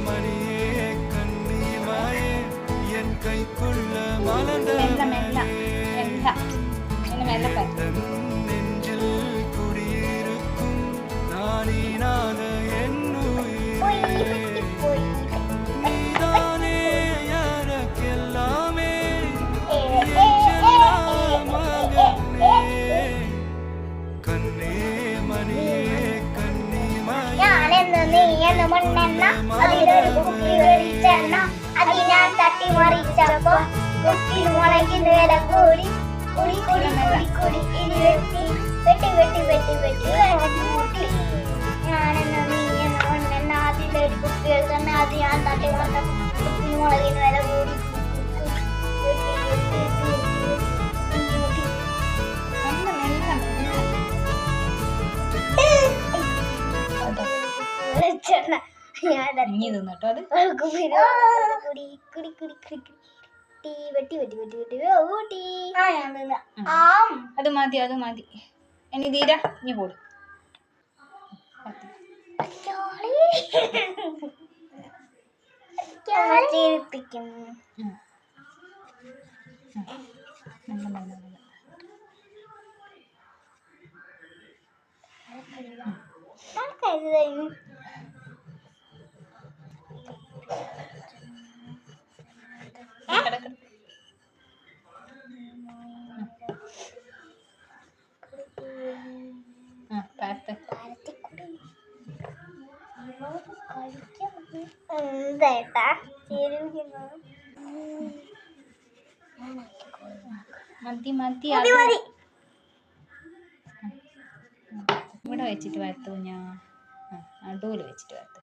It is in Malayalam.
மணியே கண்ணிமாயே என் கைக்குள்ள மலர்ந்தவளே நெஞ்சில் குடியிருக்கும் நானீனாக என் உயிரே நீதானே எனக்கெல்லாமே என் செல்ல மகனே கண்ணே மணியே അതിലൊരു കുപ്പി ഒഴിച്ചെണ്ണ അത് ഞാൻ തട്ടി മറിച്ചപ്പോ കുപ്പിയിൽ മുളകിന് വില കൂടി കുടി കുടി കുടി കുടി ഇനി വെട്ടി വെട്ടി വെട്ടി വെട്ടി വെട്ടി കൂട്ടി ഞാനെന്ന നീ എന്ന മണ്ണെണ്ണ അതിലൊരു കുപ്പി ഒഴിച്ചെണ്ണ അത് ഞാൻ തട്ടി മറിച്ചപ്പോ കുപ്പിയിൽ മുളകിന് വില കൂടി ഇനി തിന്നട്ടോ അത് അത് മതി അത് മതി. ഇനി തീരാ ഇനി പോടും എന്താ മതി മതി ഇവിടെ വെച്ചിട്ട് വരത്തു ഞാൻ നടുവിൽ വെച്ചിട്ട് വരത്തു.